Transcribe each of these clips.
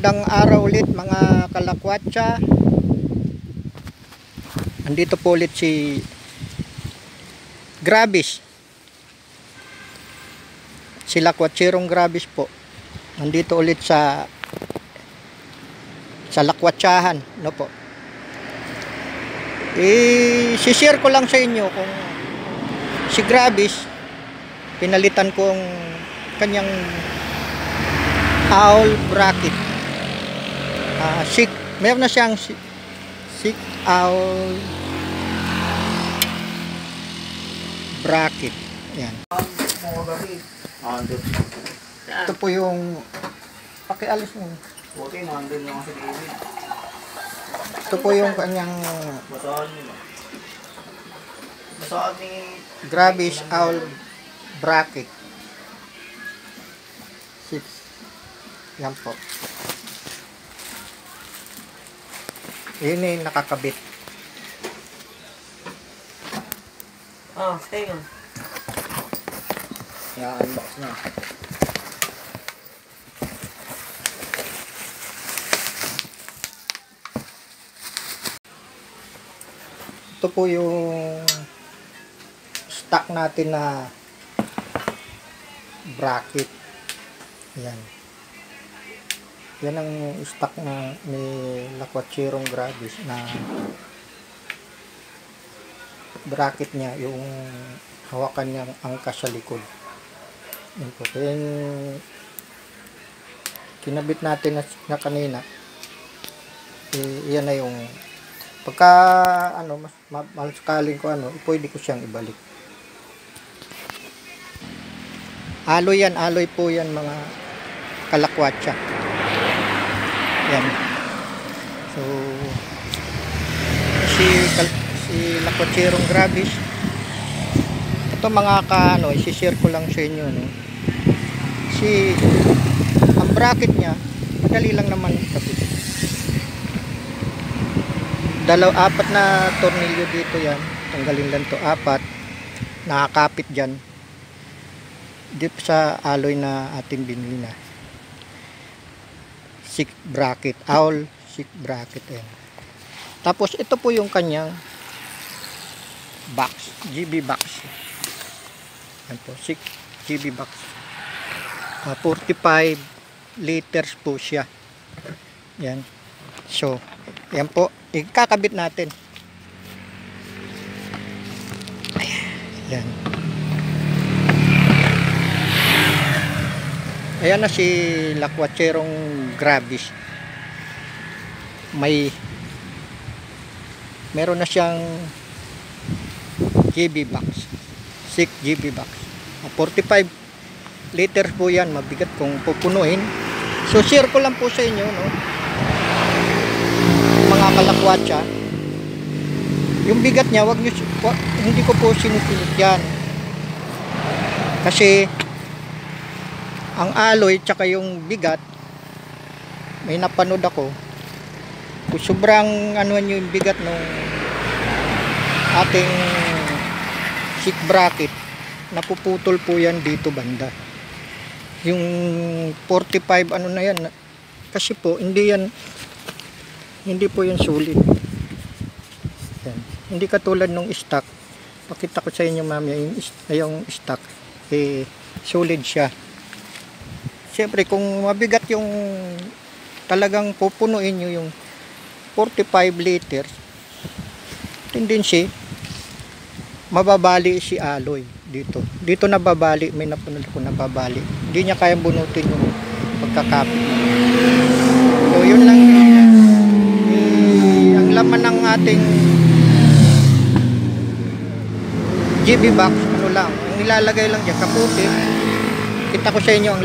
Magandang araw ulit mga kalakwatsa. Andito po ulit si Grabis. Si Lakwatserong Grabis po. Nandito ulit sa lakwatsahan, no po. Si-share ko lang sa inyo kung si Grabis pinalitan ko ang kanyang owl bracket. Meron na siyang sick owl bracket. Yan. Ito po yung pakialis mo. Okay, nandun lang sa gilid. Ito po yung kanyang Basaan ni Grabis owl bracket. 6. Yan po. Yun yung nakakabit. stay on. I-unbox na. Ito po yung stock natin na bracket. Yan. Yan ang stock na ni Lakwatserong Grabis na bracket niya, yung hawakan niya angkas sa likod. Yan po. Yan kinabit natin na kanina. Yan na yung pagka masakaling ko pwede ko siyang ibalik. Alloy yan, alloy po yan mga kalakwatsa. Yan. So si Lakwatserong Grabis, ito mga i-share ko lang sa inyo, no. Ang bracket niya madali lang naman kapit. 4 na tornilyo dito yan. Tanggalin lang to, 4 nakakapit dyan dito sa alloy na ating binili na sick bracket, owl sick bracket. Ayan. Tapos ito po yung kanyang box, GB box. Yan po, 6 GB box. 45 liters po siya. Yan. So, yan po, ikakabit natin. Yan. Ayan na si Lakwatserong Grabis. Meron na siyang GB box. 6 GB box. 45 liters po yan. Mabigat kung pupunuin. So share ko lang po sa inyo, no, mga kalakwatsa. Yung bigat niya, hindi ko po sinusunod yan. Kasi ang alloy tsaka yung bigat, may napanood ako, kung sobrang yung bigat ng ating sick bracket, napuputol po yan dito banda. Yung 45 na yan, kasi po hindi po yan sulit. Yan. Hindi katulad nung stock. Pakita ko sa inyo mamaya yung stock, solid siya. Siyempre kung mabigat yung talagang pupunuin nyo yung 45 liters, tendency mababali si alloy dito nababali. May napunod ko nababali, hindi niya kayang bunutin yung pagkakapit. So yun lang ang laman ng ating GB box. Lang ang ilalagay lang dyan, kaputi. Kita ko sa inyo ang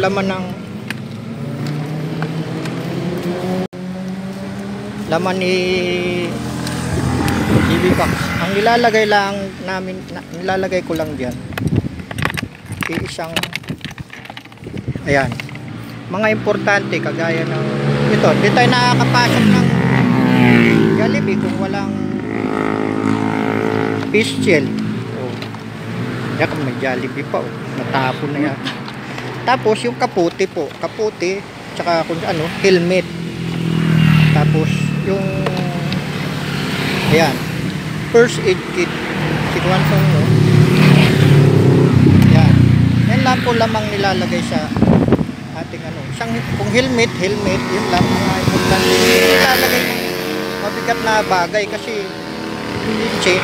laman ni GB box. Ang nilalagay lang namin, nilalagay ko lang diyan isang, ayan, mga importante kagaya ng ito. Hindi tayo nakakapasok ng Jollibee kung walang fish shell. Yan, may Jollibee pa, natapon na yan. Tapos yung kaputi po, kaputi tsaka kung helmet. yung ayan, first aid kit, sikwansong no. Yan. Yan lang po lamang nilalagay sa ating ano. Isang, kung helmet, yun lang mga importante. Hindi nilalagay ng mabigat na bagay kasi hindi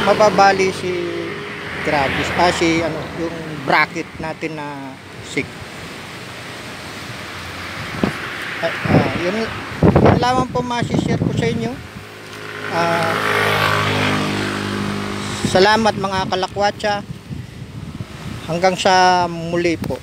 mababali si gravis, si ano, yung bracket natin na sig. Yun lamang po masishare ko sa inyo. Salamat mga kalakwatsa. Hanggang sa muli po.